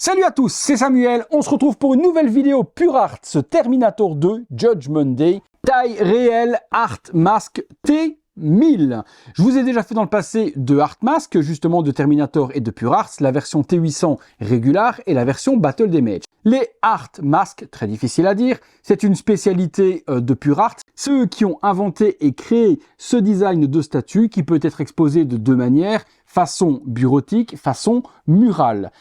Salut à tous, c'est Samuel, on se retrouve pour une nouvelle vidéo Pure Art Terminator 2 Judgment Day, taille réelle Art Mask T1000. Je vous ai déjà fait dans le passé deux Art Mask, justement de Terminator et de Pure Art, la version T800 Regular et la version Battle Damage. Les Art Mask, très difficile à dire, c'est une spécialité de Pure Art. Ceux qui ont inventé et créé ce design de statue qui peut être exposé de deux manières, façon bureautique, façon murale.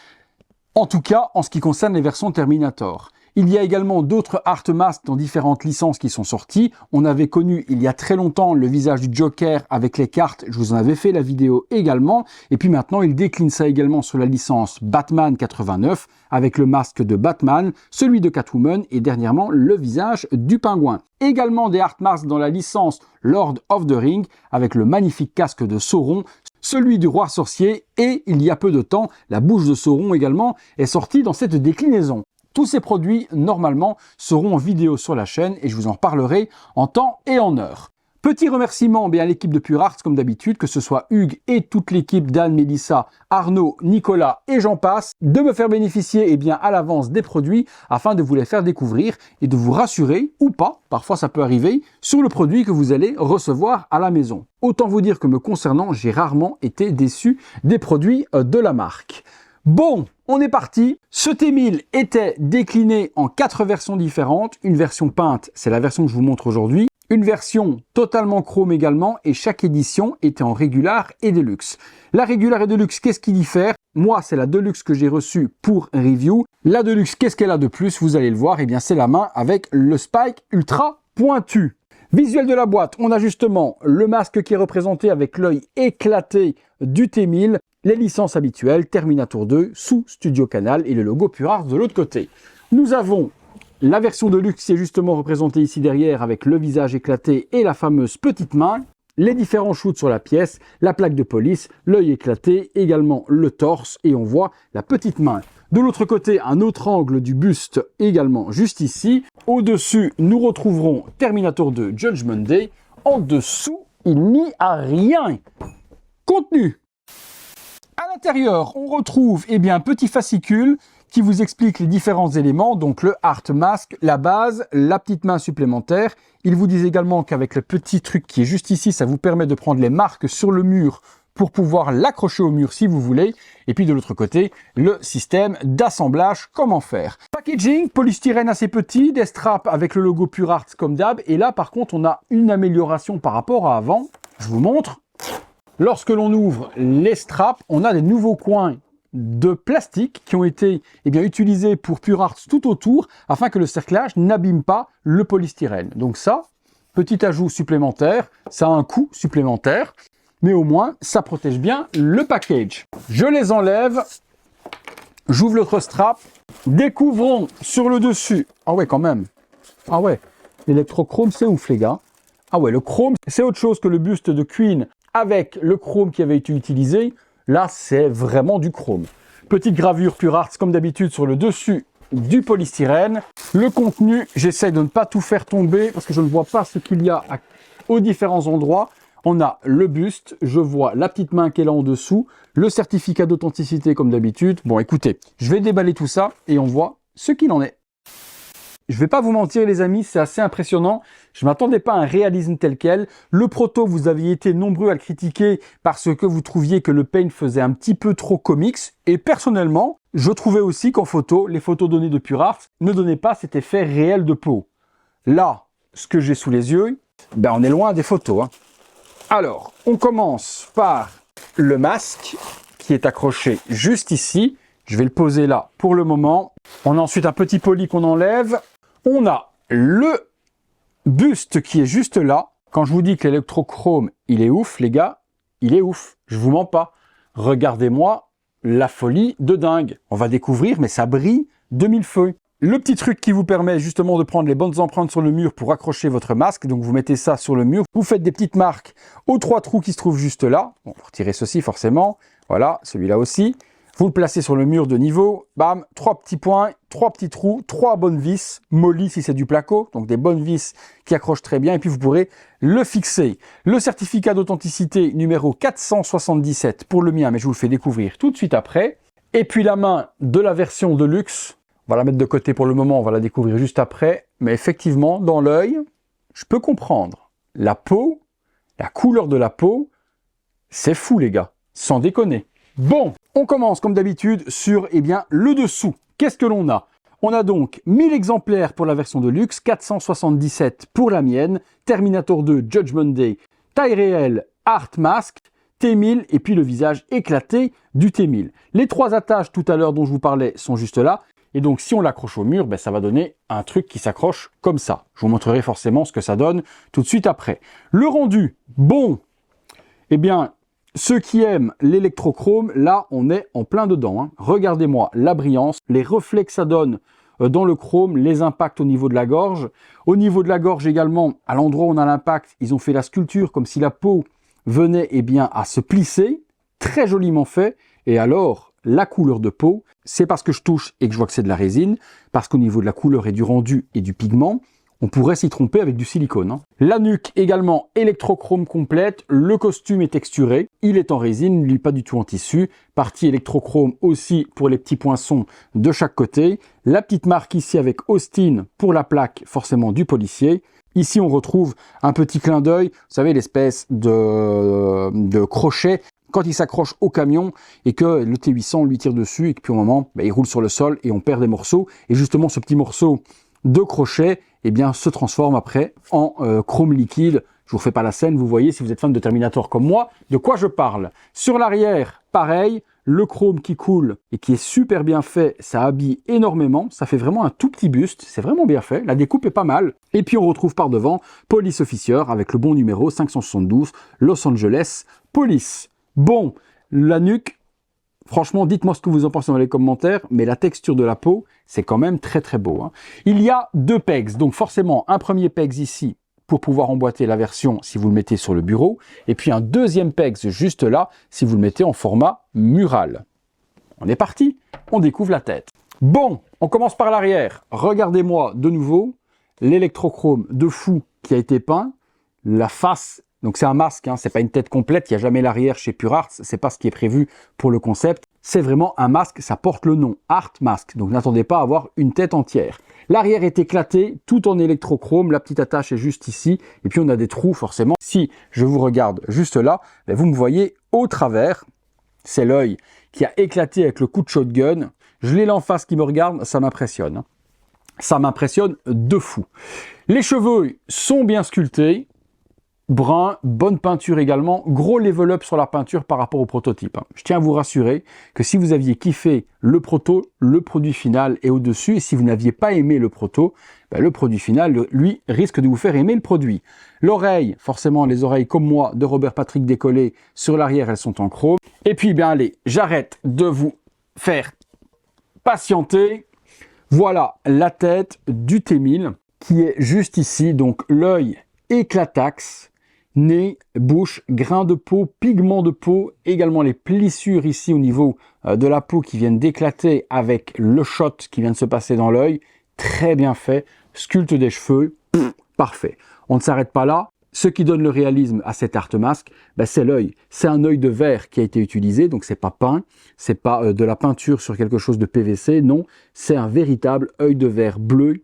En tout cas, en ce qui concerne les versions Terminator. Il y a également d'autres Art Masks dans différentes licences qui sont sorties. On avait connu il y a très longtemps le visage du Joker avec les cartes, je vous en avais fait la vidéo également. Et puis maintenant, il décline ça également sur la licence Batman 89 avec le masque de Batman, celui de Catwoman et dernièrement le visage du Pingouin. Également des Art Masks dans la licence Lord of the Ring avec le magnifique casque de Sauron, celui du roi sorcier et, il y a peu de temps, la bouche de Sauron également est sortie dans cette déclinaison. Tous ces produits, normalement, seront en vidéo sur la chaîne et je vous en reparlerai en temps et en heure. Petit remerciement à l'équipe de Pure Art, comme d'habitude, que ce soit Hugues et toute l'équipe d'Anne, Mélissa, Arnaud, Nicolas et j'en passe, de me faire bénéficier à l'avance des produits afin de vous les faire découvrir et de vous rassurer, ou pas, parfois ça peut arriver, sur le produit que vous allez recevoir à la maison. Autant vous dire que me concernant, j'ai rarement été déçu des produits de la marque. Bon, on est parti. Ce T1000 était décliné en 4 versions différentes. Une version peinte, c'est la version que je vous montre aujourd'hui. Une version totalement chrome également et chaque édition était en régular et deluxe. La régular et deluxe, qu'est-ce qui diffère? Moi, c'est la deluxe que j'ai reçue pour review. La deluxe, qu'est-ce qu'elle a de plus? Vous allez le voir, c'est la main avec le spike ultra pointu. Visuel de la boîte, on a justement le masque qui est représenté avec l'œil éclaté du T1000, les licences habituelles, Terminator 2 sous Studio Canal et le logo Pure Art de l'autre côté. Nous avons la version de luxe qui est justement représentée ici derrière avec le visage éclaté et la fameuse petite main, les différents shoots sur la pièce, la plaque de police, l'œil éclaté, également le torse et on voit la petite main. De l'autre côté, un autre angle du buste également juste ici. Au-dessus, nous retrouverons Terminator 2 Judgment Day. En dessous, il n'y a rien. Contenu. À l'intérieur, on retrouve un petit fascicule qui vous explique les différents éléments, donc le Art Mask, la base, la petite main supplémentaire. Ils vous disent également qu'avec le petit truc qui est juste ici, ça vous permet de prendre les marques sur le mur pour pouvoir l'accrocher au mur si vous voulez. Et puis de l'autre côté, le système d'assemblage, comment faire. Packaging, polystyrène assez petit, des straps avec le logo Pure Art comme d'hab. Et là, par contre, on a une amélioration par rapport à avant. Je vous montre. Lorsque l'on ouvre les straps, on a des nouveaux coins de plastique qui ont été utilisés pour Pure Art tout autour afin que le cerclage n'abîme pas le polystyrène. Donc ça, petit ajout supplémentaire, ça a un coût supplémentaire, mais au moins ça protège bien le package. Je les enlève, j'ouvre l'autre strap, découvrons sur le dessus, ah ouais quand même, ah ouais, l'électrochrome c'est ouf les gars, ah ouais le chrome c'est autre chose que le buste de Queen avec le chrome qui avait été utilisé. Là, c'est vraiment du chrome. Petite gravure Pure Art, comme d'habitude, sur le dessus du polystyrène. Le contenu, j'essaie de ne pas tout faire tomber parce que je ne vois pas ce qu'il y a aux différents endroits. On a le buste, je vois la petite main qui est là en dessous, le certificat d'authenticité comme d'habitude. Bon, écoutez, je vais déballer tout ça et on voit ce qu'il en est. Je vais pas vous mentir les amis, c'est assez impressionnant. Je m'attendais pas à un réalisme tel quel. Le proto, vous aviez été nombreux à le critiquer parce que vous trouviez que le paint faisait un petit peu trop comics. Et personnellement, je trouvais aussi qu'en photo, les photos données de Pure Art ne donnaient pas cet effet réel de peau. Là, ce que j'ai sous les yeux, on est loin des photos. Alors, on commence par le masque qui est accroché juste ici. Je vais le poser là pour le moment. On a ensuite un petit poli qu'on enlève. On a le buste qui est juste là. Quand je vous dis que l'électrochrome, il est ouf, les gars, il est ouf. Je vous mens pas. Regardez-moi la folie de dingue. On va découvrir, mais ça brille de mille feux. Le petit truc qui vous permet justement de prendre les bonnes empreintes sur le mur pour accrocher votre masque. Donc vous mettez ça sur le mur. Vous faites des petites marques aux 3 trous qui se trouvent juste là. Bon, vous retirez ceci forcément. Voilà, celui-là aussi. Vous le placez sur le mur de niveau, bam, 3 petits points, 3 petits trous, 3 bonnes vis, molly si c'est du placo, donc des bonnes vis qui accrochent très bien, et puis vous pourrez le fixer. Le certificat d'authenticité numéro 477 pour le mien, mais je vous le fais découvrir tout de suite après. Et puis la main de la version de luxe, on va la mettre de côté pour le moment, on va la découvrir juste après. Mais effectivement, dans l'œil, je peux comprendre. La peau, la couleur de la peau, c'est fou les gars, sans déconner. Bon, on commence comme d'habitude sur le dessous. Qu'est-ce que l'on a? On a donc 1000 exemplaires pour la version de luxe, 477 pour la mienne, Terminator 2 Judgment Day, taille réelle, Art Mask, T1000 et puis le visage éclaté du T1000. Les 3 attaches tout à l'heure dont je vous parlais sont juste là. Et donc si on l'accroche au mur, ça va donner un truc qui s'accroche comme ça. Je vous montrerai forcément ce que ça donne tout de suite après. Le rendu, bon, ceux qui aiment l'électrochrome, là, on est en plein dedans. Regardez-moi la brillance, les reflets que ça donne dans le chrome, les impacts au niveau de la gorge. Au niveau de la gorge également, à l'endroit où on a l'impact, ils ont fait la sculpture comme si la peau venait à se plisser. Très joliment fait. Et alors, la couleur de peau, c'est parce que je touche et que je vois que c'est de la résine, parce qu'au niveau de la couleur et du rendu et du pigment, on pourrait s'y tromper avec du silicone. La nuque également électrochrome complète, le costume est texturé, il est en résine, lui pas du tout en tissu, partie électrochrome aussi pour les petits poinçons de chaque côté, la petite marque ici avec Austin pour la plaque forcément du policier. Ici on retrouve un petit clin d'œil, vous savez l'espèce de crochet quand il s'accroche au camion et que le T800 lui tire dessus et que puis au moment il roule sur le sol et on perd des morceaux. Et justement ce petit morceau de crochet se transforme après en chrome liquide. Je vous refais pas la scène, vous voyez si vous êtes fan de Terminator comme moi, de quoi je parle. Sur l'arrière, pareil, le chrome qui coule et qui est super bien fait, ça habille énormément, ça fait vraiment un tout petit buste, c'est vraiment bien fait, la découpe est pas mal. Et puis on retrouve par devant Police Officer avec le bon numéro 572 Los Angeles Police. Bon, la nuque, franchement, dites-moi ce que vous en pensez dans les commentaires, mais la texture de la peau, c'est quand même très très beau. Il y a 2 pegs, donc forcément un premier pegs ici pour pouvoir emboîter la version si vous le mettez sur le bureau, et puis un deuxième pegs juste là si vous le mettez en format mural. On est parti, on découvre la tête. Bon, on commence par l'arrière. Regardez-moi de nouveau l'électrochrome de fou qui a été peint, la face. Donc c'est un masque, c'est pas une tête complète, il n'y a jamais l'arrière chez Pure Arts, c'est pas ce qui est prévu pour le concept. C'est vraiment un masque, ça porte le nom Art Mask, donc n'attendez pas à avoir une tête entière. L'arrière est éclaté, tout en électrochrome, la petite attache est juste ici, et puis on a des trous forcément. Si je vous regarde juste là, vous me voyez au travers, c'est l'œil qui a éclaté avec le coup de shotgun. Je l'ai là en face qui me regarde, ça m'impressionne. Ça m'impressionne de fou. Les cheveux sont bien sculptés. Brun, bonne peinture également, gros level up sur la peinture par rapport au prototype. Je tiens à vous rassurer que si vous aviez kiffé le proto, le produit final est au-dessus, et si vous n'aviez pas aimé le proto, le produit final, lui, risque de vous faire aimer le produit. L'oreille, forcément les oreilles comme moi de Robert Patrick décollées, sur l'arrière elles sont en chrome. Et puis allez, j'arrête de vous faire patienter. Voilà la tête du T1000 qui est juste ici, donc l'œil éclataxe. Nez, bouche, grain de peau, pigment de peau, également les plissures ici au niveau de la peau qui viennent d'éclater avec le shot qui vient de se passer dans l'œil. Très bien fait, sculpte des cheveux, parfait. On ne s'arrête pas là. Ce qui donne le réalisme à cet Art Mask, c'est l'œil. C'est un œil de verre qui a été utilisé, donc c'est pas peint, c'est pas de la peinture sur quelque chose de PVC, non, c'est un véritable œil de verre bleu,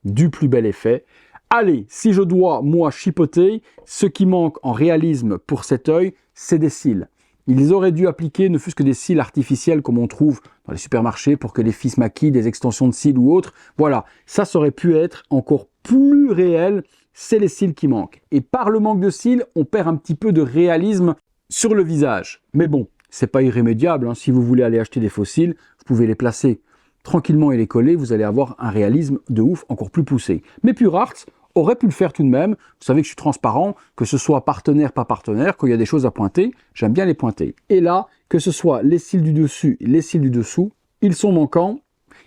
du plus bel effet. Allez, si je dois, moi, chipoter, ce qui manque en réalisme pour cet œil, c'est des cils. Ils auraient dû appliquer ne fût-ce que des cils artificiels comme on trouve dans les supermarchés pour que les filles se maquillent, des extensions de cils ou autres. Voilà, ça aurait pu être encore plus réel, c'est les cils qui manquent. Et par le manque de cils, on perd un petit peu de réalisme sur le visage. Mais bon, c'est pas irrémédiable, si vous voulez aller acheter des faux cils, vous pouvez les placer tranquillement et les coller, vous allez avoir un réalisme de ouf encore plus poussé. Mais Pure Arts aurait pu le faire tout de même. Vous savez que je suis transparent, que ce soit partenaire, pas partenaire, quand il y a des choses à pointer, j'aime bien les pointer. Et là, que ce soit les cils du dessus et les cils du dessous, ils sont manquants.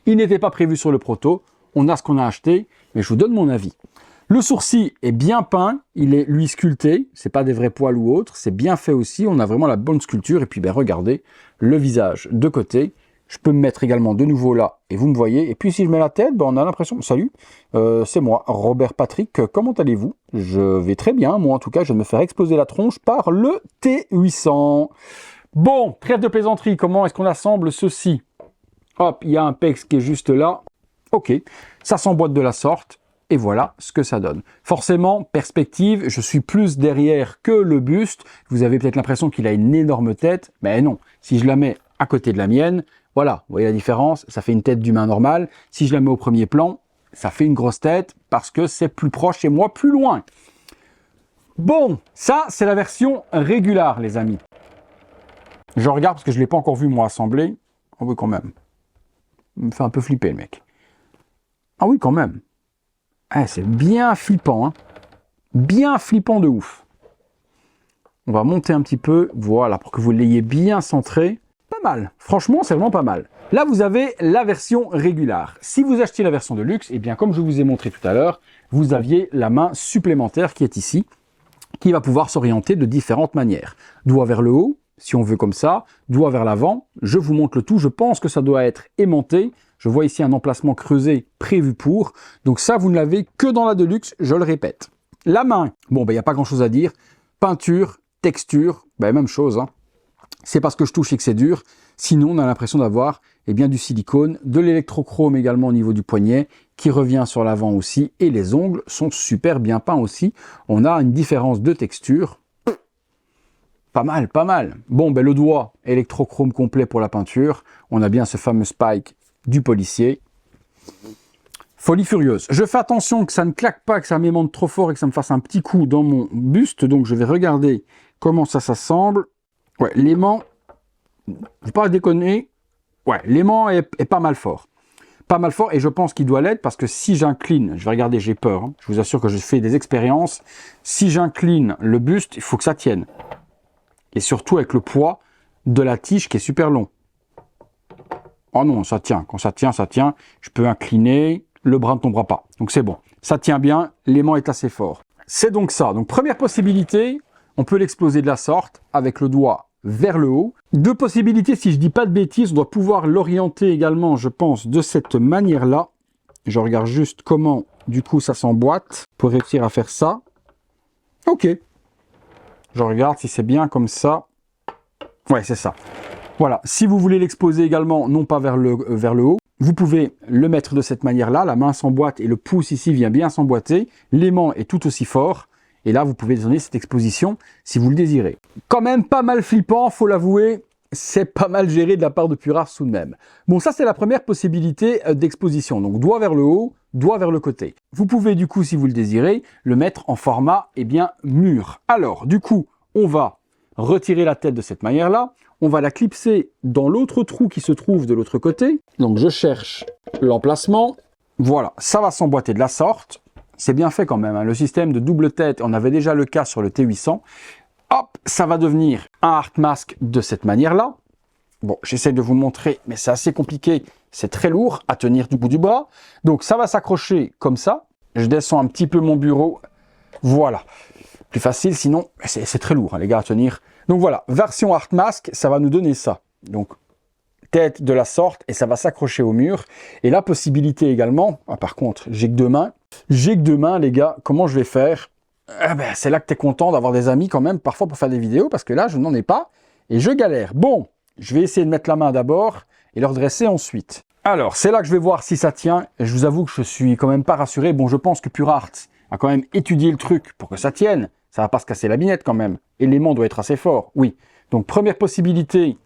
Ils n'étaient pas prévus sur le proto. On a ce qu'on a acheté, mais je vous donne mon avis. Le sourcil est bien peint, il est lui sculpté, c'est pas des vrais poils ou autres, c'est bien fait aussi, on a vraiment la bonne sculpture. Et puis regardez, le visage de côté. Je peux me mettre également de nouveau là, et vous me voyez. Et puis si je mets la tête, on a l'impression... Salut, c'est moi, Robert Patrick, comment allez-vous? Je vais très bien, moi en tout cas, je vais me faire exploser la tronche par le T800. Bon, trêve de plaisanterie, comment est-ce qu'on assemble ceci? Hop, il y a un PEX qui est juste là. Ok, ça s'emboîte de la sorte. Et voilà ce que ça donne. Forcément, perspective, je suis plus derrière que le buste. Vous avez peut-être l'impression qu'il a une énorme tête. Mais non, si je la mets à côté de la mienne, voilà, vous voyez la différence, ça fait une tête d'humain normal. Si je la mets au premier plan, ça fait une grosse tête parce que c'est plus proche et moi plus loin. Bon, ça c'est la version régulière, les amis. Je regarde parce que je ne l'ai pas encore vu moi assembler. Ah oui, quand même. Il me fait un peu flipper, le mec. Ah oui, quand même. Ah, c'est bien flippant, hein. Bien flippant de ouf. On va monter un petit peu, voilà, pour que vous l'ayez bien centré. Pas mal, franchement, c'est vraiment pas mal. Là, vous avez la version régulière. Si vous achetez la version de luxe, eh bien, comme je vous ai montré tout à l'heure, vous aviez la main supplémentaire qui est ici, qui va pouvoir s'orienter de différentes manières. Doigt vers le haut, si on veut comme ça, doigt vers l'avant. Je vous montre le tout, je pense que ça doit être aimanté. Je vois ici un emplacement creusé prévu pour. Donc ça, vous ne l'avez que dans la Deluxe, je le répète. La main, bon, il n'y a pas grand-chose à dire. Peinture, texture, même chose. Hein. C'est parce que je touche et que c'est dur. Sinon, on a l'impression d'avoir du silicone, de l'électrochrome également au niveau du poignet, qui revient sur l'avant aussi. Et les ongles sont super bien peints aussi. On a une différence de texture. Pas mal, pas mal. Bon, le doigt, électrochrome complet pour la peinture. On a bien ce fameux spike du policier. Folie furieuse. Je fais attention que ça ne claque pas, que ça m'aimante trop fort et que ça me fasse un petit coup dans mon buste. Donc je vais regarder comment ça s'assemble. Ouais, l'aimant, je ne vais pas déconner. Ouais, l'aimant est pas mal fort. Pas mal fort et je pense qu'il doit l'être parce que si j'incline, je vais regarder, j'ai peur. Hein, je vous assure que je fais des expériences. Si j'incline le buste, il faut que ça tienne. Et surtout avec le poids de la tige qui est super long. Oh non, ça tient. Quand ça tient, ça tient. Je peux incliner, le bras ne tombera pas. Donc c'est bon. Ça tient bien, l'aimant est assez fort. C'est donc ça. Donc première possibilité, on peut l'exploser de la sorte avec le doigt vers le haut. Deux possibilités, si je dis pas de bêtises, on doit pouvoir l'orienter également, je pense, de cette manière-là. Je regarde juste comment, du coup, ça s'emboîte pour réussir à faire ça. Ok. Je regarde si c'est bien comme ça. Ouais, c'est ça. Voilà, si vous voulez l'exposer également, non pas vers le haut, vous pouvez le mettre de cette manière-là, la main s'emboîte et le pouce ici vient bien s'emboîter, l'aimant est tout aussi fort, et là vous pouvez donner cette exposition si vous le désirez. Quand même pas mal flippant, faut l'avouer, c'est pas mal géré de la part de Purart tout de même. Bon, ça c'est la première possibilité d'exposition, donc doigt vers le haut, doigt vers le côté. Vous pouvez du coup, si vous le désirez, le mettre en format mûr. Alors, du coup, on va retirer la tête de cette manière-là, on va la clipser dans l'autre trou qui se trouve de l'autre côté. Donc je cherche l'emplacement. Voilà, ça va s'emboîter de la sorte. C'est bien fait quand même, hein. Le système de double tête, on avait déjà le cas sur le T800. Hop, ça va devenir un Art Mask de cette manière-là. Bon, j'essaie de vous montrer, mais c'est assez compliqué. C'est très lourd à tenir du bout du bras. Donc ça va s'accrocher comme ça. Je descends un petit peu mon bureau. Voilà. Plus facile, sinon c'est très lourd, hein, les gars, à tenir. Donc voilà, version Art Mask, ça va nous donner ça. Donc, tête de la sorte, et ça va s'accrocher au mur. Et la possibilité également, par contre, j'ai que deux mains. J'ai que deux mains, les gars, comment je vais faire? C'est là que tu es content d'avoir des amis quand même, parfois pour faire des vidéos, parce que là, je n'en ai pas, et je galère. Bon, je vais essayer de mettre la main d'abord, et le redresser ensuite. Alors, c'est là que je vais voir si ça tient. Et je vous avoue que je suis quand même pas rassuré. Bon, je pense que Purart a quand même étudié le truc pour que ça tienne. Ça va pas se casser la binette quand même. Et l'aimant doit être assez fort, oui. Donc première possibilité,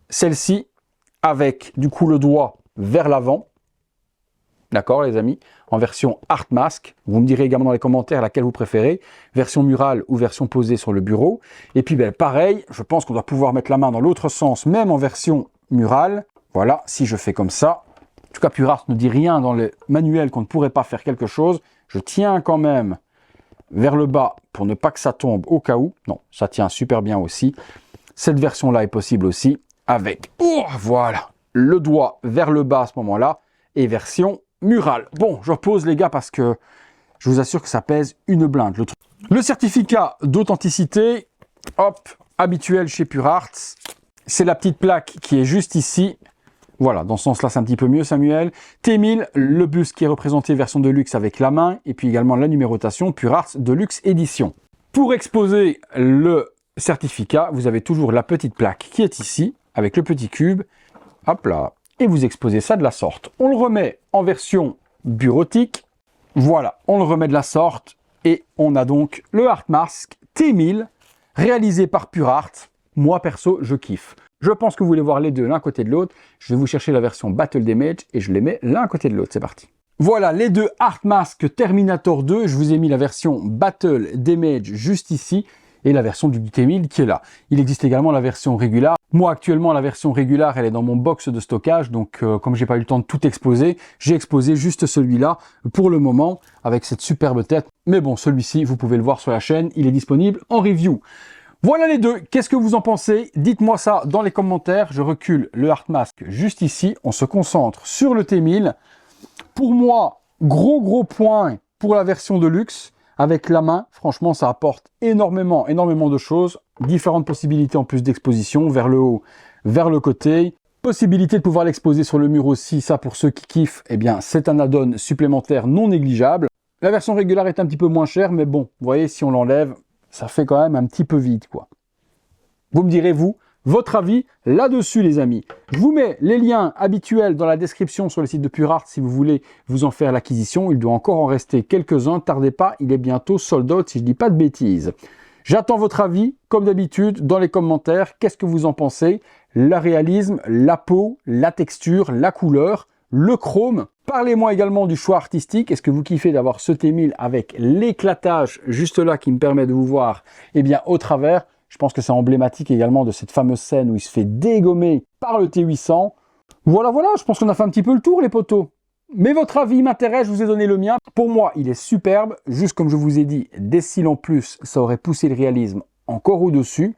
celle-ci, avec du coup le doigt vers l'avant. D'accord les amis? En version Art Mask. Vous me direz également dans les commentaires laquelle vous préférez. Version murale ou version posée sur le bureau. Et puis pareil, je pense qu'on doit pouvoir mettre la main dans l'autre sens, même en version murale. Voilà, si je fais comme ça. En tout cas, Purart ne dit rien dans le manuel qu'on ne pourrait pas faire quelque chose. Je tiens quand même vers le bas pour ne pas que ça tombe au cas où. Non, ça tient super bien aussi. Cette version-là est possible aussi avec, voilà, le doigt vers le bas à ce moment-là et version murale. Bon, je repose les gars parce que je vous assure que ça pèse une blinde. Le certificat d'authenticité, hop, habituel chez Purart, c'est la petite plaque qui est juste ici. Voilà, dans ce sens-là, c'est un petit peu mieux, Samuel. T1000, le buste qui est représenté version Deluxe avec la main, et puis également la numérotation Purart Deluxe Édition. Pour exposer le certificat, vous avez toujours la petite plaque qui est ici, avec le petit cube. Hop là, et vous exposez ça de la sorte. On le remet en version bureautique. Voilà, on le remet de la sorte et on a donc le Art Mask T1000 réalisé par PureArt. Moi perso, je kiffe. Je pense que vous voulez voir les deux l'un côté de l'autre. Je vais vous chercher la version Battle Damage et je les mets l'un à côté de l'autre. C'est parti. Voilà les deux Art Mask Terminator 2. Je vous ai mis la version Battle Damage juste ici et la version du T1000 qui est là. Il existe également la version régulière. Moi actuellement la version régulière elle est dans mon box de stockage, donc comme j'ai pas eu le temps de tout exposer, j'ai exposé juste celui-là pour le moment avec cette superbe tête. Mais bon, celui-ci vous pouvez le voir sur la chaîne, il est disponible en review. Voilà les deux, qu'est-ce que vous en pensez? Dites-moi ça dans les commentaires. Je recule le Art Mask juste ici, on se concentre sur le T1000. Pour moi, gros point pour la version de luxe. Avec la main, franchement, ça apporte énormément de choses. Différentes possibilités en plus d'exposition, vers le haut, vers le côté. Possibilité de pouvoir l'exposer sur le mur aussi, ça pour ceux qui kiffent, eh bien c'est un add-on supplémentaire non négligeable. La version régulière est un petit peu moins chère, mais bon, vous voyez, si on l'enlève, ça fait quand même un petit peu vide, quoi. Vous me direz, vous, votre avis là-dessus, les amis. Je vous mets les liens habituels dans la description sur le site de PureArt si vous voulez vous en faire l'acquisition. Il doit encore en rester quelques-uns. Tardez pas, il est bientôt sold out si je dis pas de bêtises. J'attends votre avis, comme d'habitude, dans les commentaires. Qu'est-ce que vous en pensez? Le réalisme, la peau, la texture, la couleur, le chrome. Parlez-moi également du choix artistique. Est-ce que vous kiffez d'avoir ce T1000 avec l'éclatage juste là qui me permet de vous voir bien au travers? Je pense que c'est emblématique également de cette fameuse scène où il se fait dégommer par le T800. Voilà, je pense qu'on a fait un petit peu le tour, les potos. Mais votre avis m'intéresse, je vous ai donné le mien. Pour moi, il est superbe. Juste comme je vous ai dit, des cils en plus, ça aurait poussé le réalisme encore au-dessus.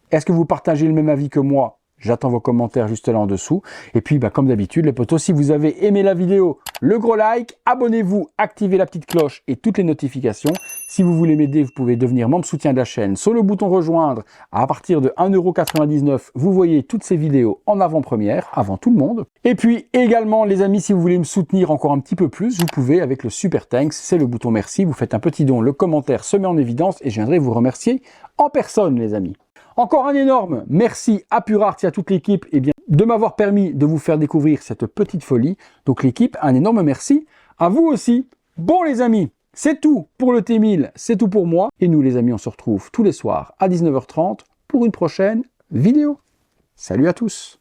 Est-ce que vous partagez le même avis que moi? J'attends vos commentaires juste là en dessous. Et puis, comme d'habitude, les potos, si vous avez aimé la vidéo, le gros like, abonnez-vous, activez la petite cloche et toutes les notifications. Si vous voulez m'aider, vous pouvez devenir membre soutien de la chaîne. Sur le bouton rejoindre, à partir de 1,99 €, vous voyez toutes ces vidéos en avant-première, avant tout le monde. Et puis également, les amis, si vous voulez me soutenir encore un petit peu plus, vous pouvez avec le Super Thanks, c'est le bouton merci. Vous faites un petit don, le commentaire se met en évidence et je viendrai vous remercier en personne, les amis. Encore un énorme merci à PureArt et à toute l'équipe de m'avoir permis de vous faire découvrir cette petite folie. Donc l'équipe, un énorme merci à vous aussi. Bon les amis, c'est tout pour le T1000, c'est tout pour moi. Et nous les amis, on se retrouve tous les soirs à 19 h 30 pour une prochaine vidéo. Salut à tous!